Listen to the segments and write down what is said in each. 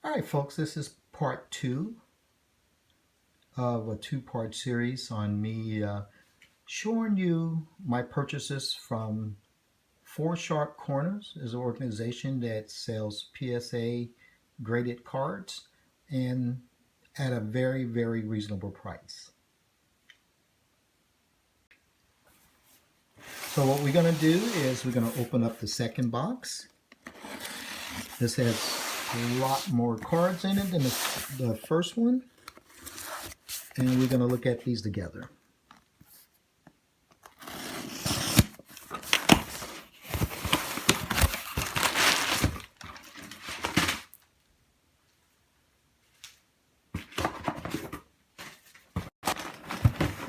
Alright folks, this is part 2 of a two-part series on me showing you my purchases from Four Sharp Corners. Is an organization that sells PSA graded cards and at a very, very reasonable price. So what we're going to do is we're going to open up the second box. This has a lot more cards in it than the first one. And we're going to look at these together.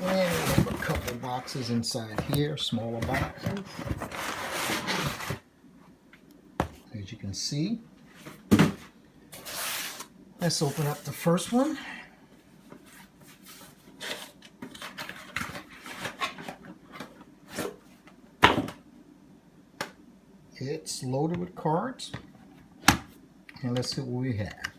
And we have a couple boxes inside here, smaller boxes. As you can see. Let's open up the first one. It's loaded with cards. And let's see what we have.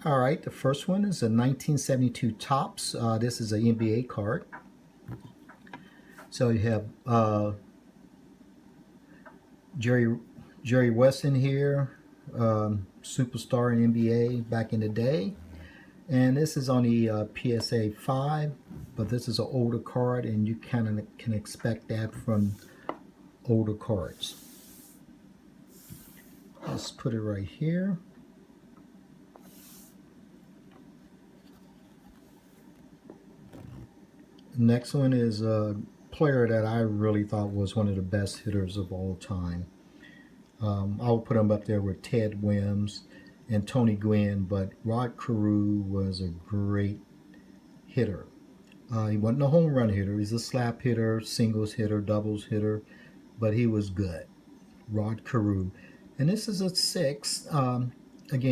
Alright, the first one is a 1972 Topps. This is an NBA card. So you have Jerry West in here, superstar in NBA back in the day. And this is on the PSA 5, but this is an older card, and you kind of can expect that from older cards. Let's put it right here. Next one is a player that I really thought was one of the best hitters of all time. I would put him up there with Ted Williams and Tony Gwynn, but Rod Carew was a great hitter. He wasn't a home run hitter. He's a slap hitter, singles hitter, doubles hitter, but he was good. Rod Carew. And this is a 6. Again,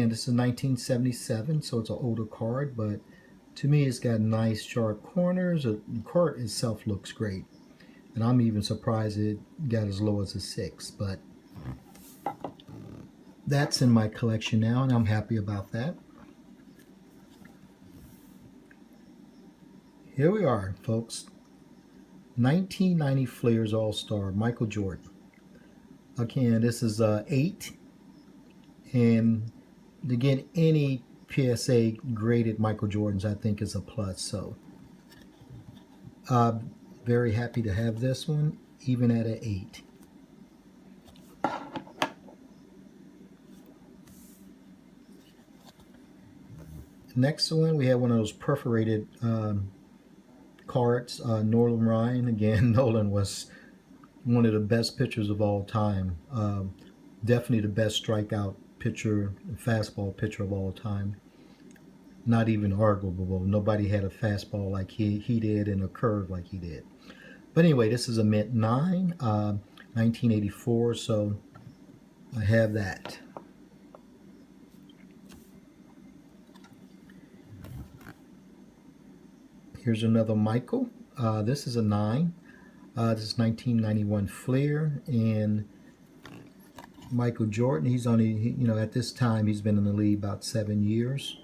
this is 1977, so it's an older card, but to me it's got nice sharp corners. The card itself looks great. And I'm even surprised it got as low as a 6, but that's in my collection now, and I'm happy about that. Here we are, folks. 1990 Flares All-Star, Michael Jordan. Again, this is 8. And to get any PSA graded Michael Jordans, I think is a plus. So, very happy to have this one, even at an 8. Next one, we have one of those perforated cards, Nolan Ryan. Again, Nolan was one of the best pitchers of all time. Definitely the best strikeout pitcher, fastball pitcher of all time. Not even arguable. Nobody had a fastball like he did and a curve like he did. But anyway, this is a mint 9, 1984, so I have that. Here's another Michael. This is a 9. This is 1991 Flair, and Michael Jordan. He's only, at this time he's been in the league about 7 years.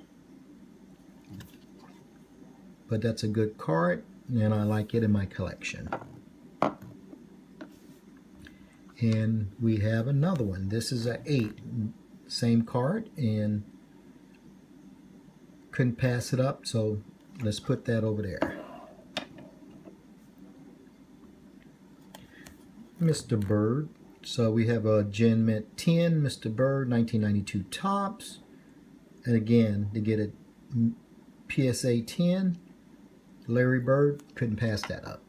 But that's a good card, and I like it in my collection. And we have another one. This is an 8. Same card, and couldn't pass it up, so let's put that over there. Mr. Bird. So we have a Gen Mint 10, Mr. Bird, 1992 Topps. And again, to get a PSA 10, Larry Bird, couldn't pass that up.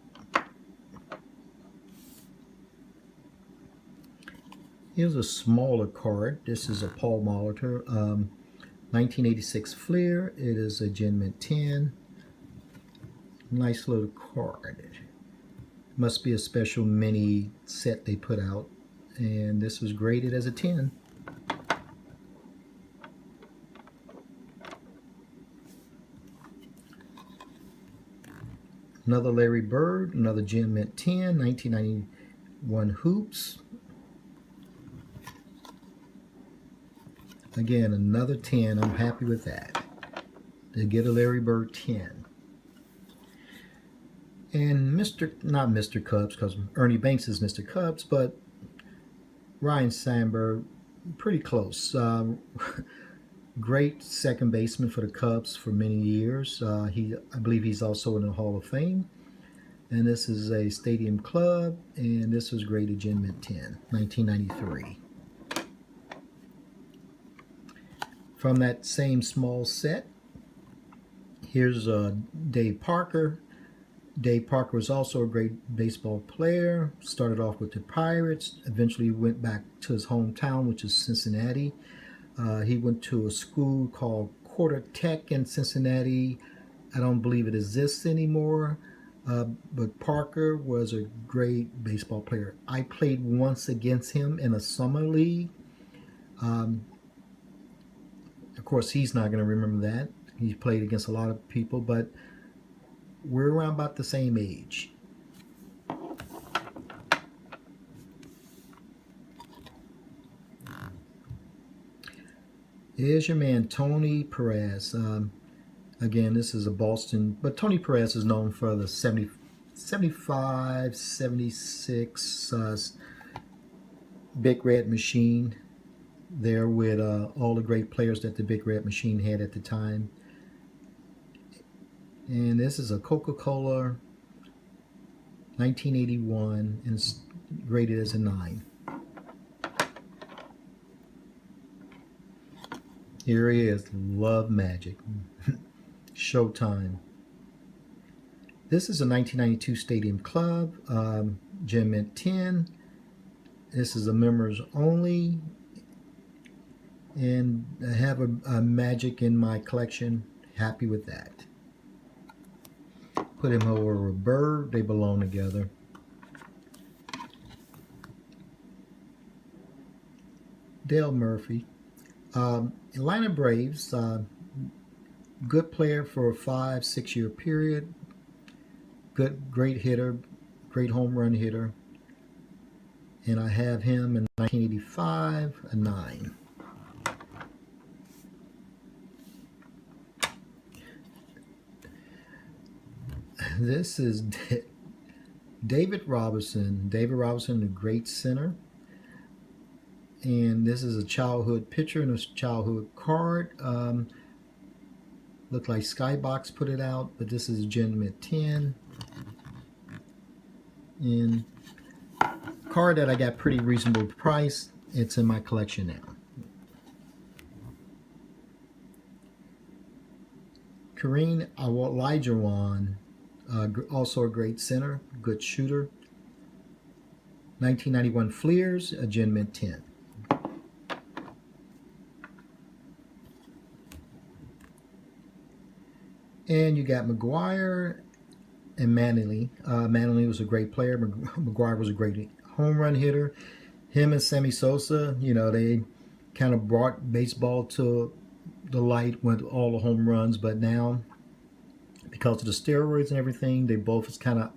Here's a smaller card. This is a Paul Molitor, 1986 Flair. It is a Gen Mint 10. Nice little card. Must be a special mini set they put out, and this was graded as a 10. Another Larry Bird, another Gen Mint 10, 1991 Hoops. Again, another 10. I'm happy with that. To get a Larry Bird 10. And not Mr. Cubs, because Ernie Banks is Mr. Cubs, but Ryan Sandberg, pretty close. Great second baseman for the Cubs for many years. I believe he's also in the Hall of Fame. And this is a Stadium Club, and this was graded Gen Mint 10, 1993. From that same small set, here's Dave Parker. Dave Parker was also a great baseball player. Started off with the Pirates, eventually went back to his hometown, which is Cincinnati. He went to a school called Quarter Tech in Cincinnati. I don't believe it exists anymore. But Parker was a great baseball player. I played once against him in a summer league. Of course, he's not going to remember that. He played against a lot of people, but we're around about the same age. Here's your man, Tony Perez. Again, this is a Boston, but Tony Perez is known for the 75, 76 Big Red Machine there with all the great players that the Big Red Machine had at the time. And this is a Coca-Cola 1981, and it's graded as a 9. Here he is, Love Magic. Showtime. This is a 1992 Stadium Club, Gen Mint 10. This is a members only, and I have a Magic in my collection. Happy with that. Put him over a Bird. They belong together. Dale Murphy. Atlanta Braves. Good player for a 5-6 year period. Great hitter. Great home run hitter. And I have him in 1985, a 9. This is David Robinson. David Robinson, a great center. And this is a childhood picture and a childhood card. Looked like Skybox put it out, but this is a Gen Mint 10. And card that I got pretty reasonable price. It's in my collection now. Kareem Olajuwon, also a great center, good shooter. 1991 Fleers, a Gen Mint 10. And you got McGuire and Manley. Manley was a great player. McGuire was a great home run hitter. Him and Sammy Sosa, they kind of brought baseball to the light with all the home runs. But now, because of the steroids and everything, they both is kind of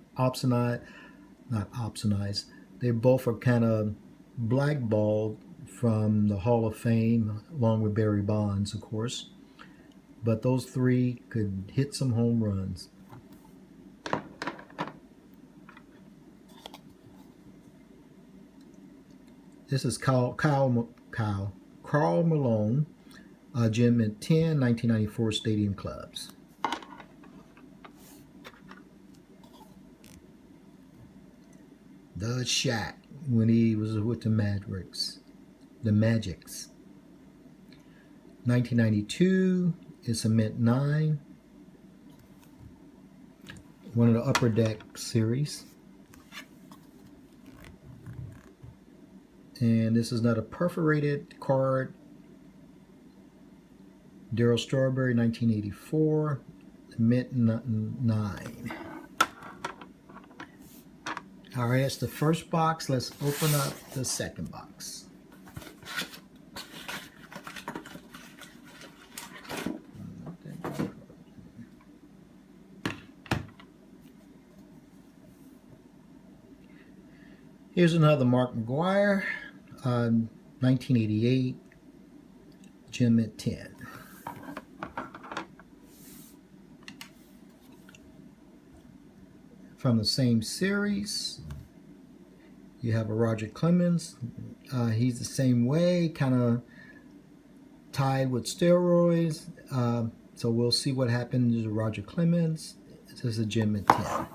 they both are kind of blackballed from the Hall of Fame, along with Barry Bonds, of course. But those three could hit some home runs. This is Carl Malone, Gen Mint 10, 1994 Stadium Clubs. The Shaq, when he was with the Magics. 1992, it's a Mint 9. One of the Upper Deck series. And this is not a perforated card. Darryl Strawberry, 1984, Mint 9. All right, that's the first box. Let's open up the second box. Here's another Mark McGuire, 1988 Gem at 10. From the same series, you have a Roger Clemens. He's the same way, kind of tied with steroids. So we'll see what happens to Roger Clemens. This is a Gem at 10.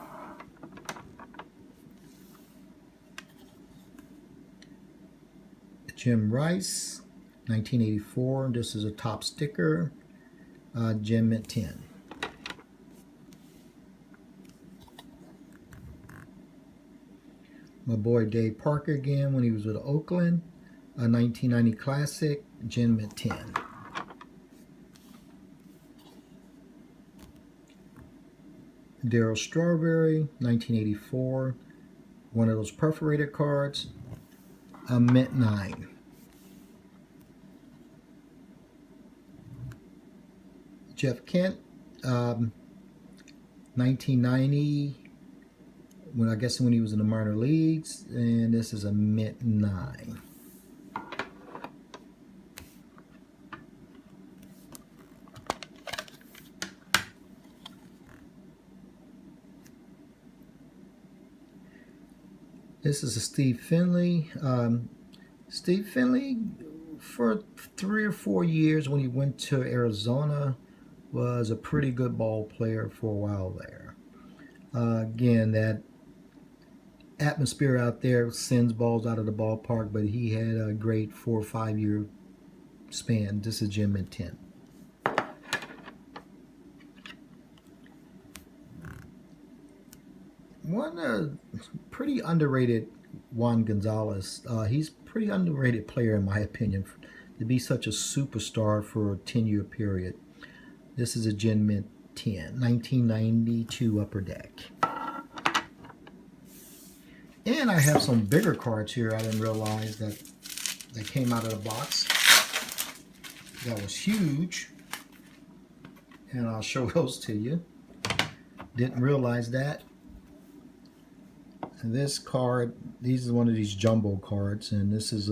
Jim Rice, 1984. This is a top sticker. Gem at 10. My boy Dave Parker again when he was with Oakland. A 1990 Classic. Gem at 10. Darryl Strawberry, 1984. One of those perforated cards. A mint 9. Jeff Kent, 1990. I guess when he was in the minor leagues, and this is a mint 9. This is a Steve Finley. Steve Finley, for 3 or 4 years when he went to Arizona, was a pretty good ball player for a while there. Again, that atmosphere out there sends balls out of the ballpark, but he had a great 4 or 5 year span. This is Gem at 10. One pretty underrated Juan Gonzalez. He's a pretty underrated player in my opinion to be such a superstar for a 10-year period. This is a Gem at 10, 1992 Upper Deck. And I have some bigger cards here. I didn't realize that they came out of the box. That was huge. And I'll show those to you. Didn't realize that. And this card, these is one of these jumbo cards, and this is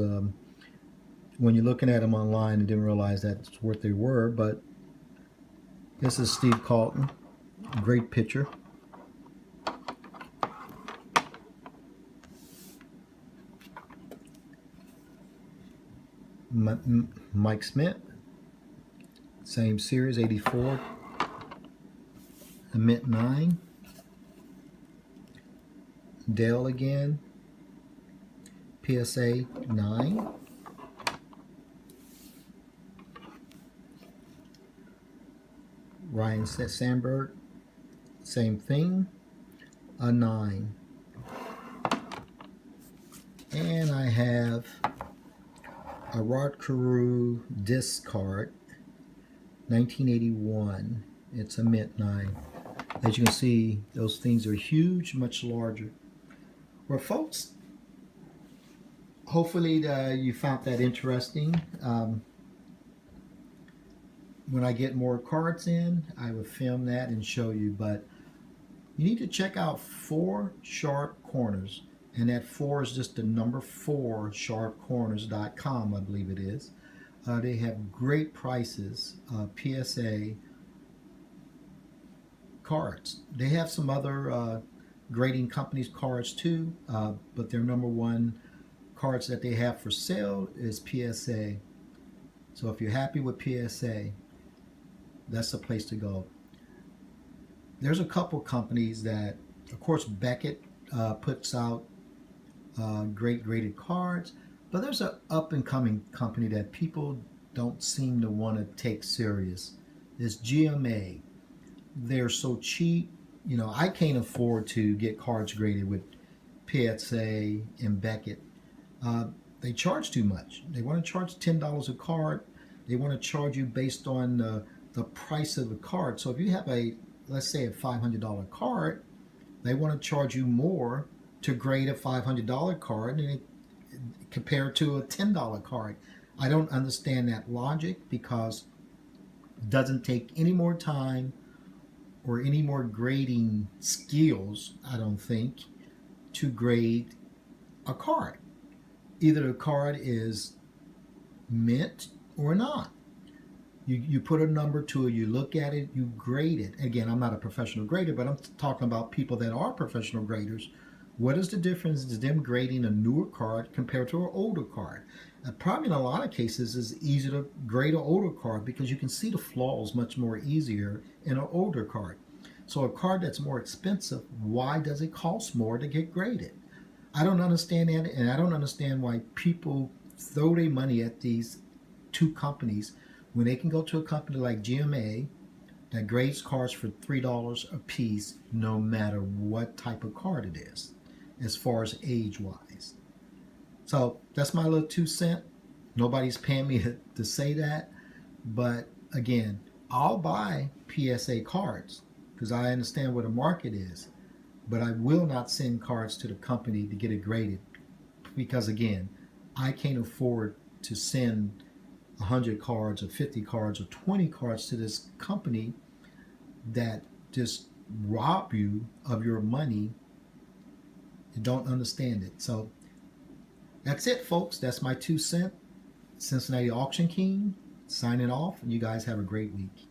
when you're looking at them online, I didn't realize that's what they were, but this is Steve Carlton, great pitcher. Mike Smith, same series, 84, a mint 9. Dale again, PSA 9. Ryan Sandberg, same thing, a 9. And I have a Rod Carew disc card, 1981. It's a mint 9. As you can see, those things are huge, much larger. Well, folks, hopefully you found that interesting. When I get more cards in, I will film that and show you. But you need to check out 4 Sharp Corners. And that 4 is just the number 4, sharpcorners.com, I believe it is. They have great prices, PSA cards. They have some other grading companies cards too, but their number 1 cards that they have for sale is PSA. So if you're happy with PSA, that's the place to go. There's a couple companies that, of course, Beckett puts out great graded cards, but there's an up-and-coming company that people don't seem to want to take serious. It's GMA. They're so cheap. You know, I can't afford to get cards graded with PSA and Beckett. They charge too much. They want to charge $10 a card. They want to charge you based on the price of the card. So if you have let's say a $500 card, they want to charge you more to grade a $500 card and compared to a $10 card. I don't understand that logic, because it doesn't take any more time or any more grading skills, I don't think, to grade a card. Either the card is mint or not. You put a number to it, you look at it, you grade it. Again, I'm not a professional grader, but I'm talking about people that are professional graders. What is the difference in them grading a newer card compared to an older card? Probably in a lot of cases, it's easier to grade an older card because you can see the flaws much more easier in an older card. So a card that's more expensive, why does it cost more to get graded? I don't understand that, and I don't understand why people throw their money at these two companies when they can go to a company like GMA that grades cards for $3 a piece, no matter what type of card it is, as far as age wise. So that's my little 2 cents. Nobody's paying me to say that, but again, I'll buy PSA cards because I understand what the market is, but I will not send cards to the company to get it graded because again, I can't afford to send 100 cards or 50 cards or 20 cards to this company that just rob you of your money and don't understand it. So that's it, folks. That's my 2 cents. Cincinnati Auction King signing off, and you guys have a great week.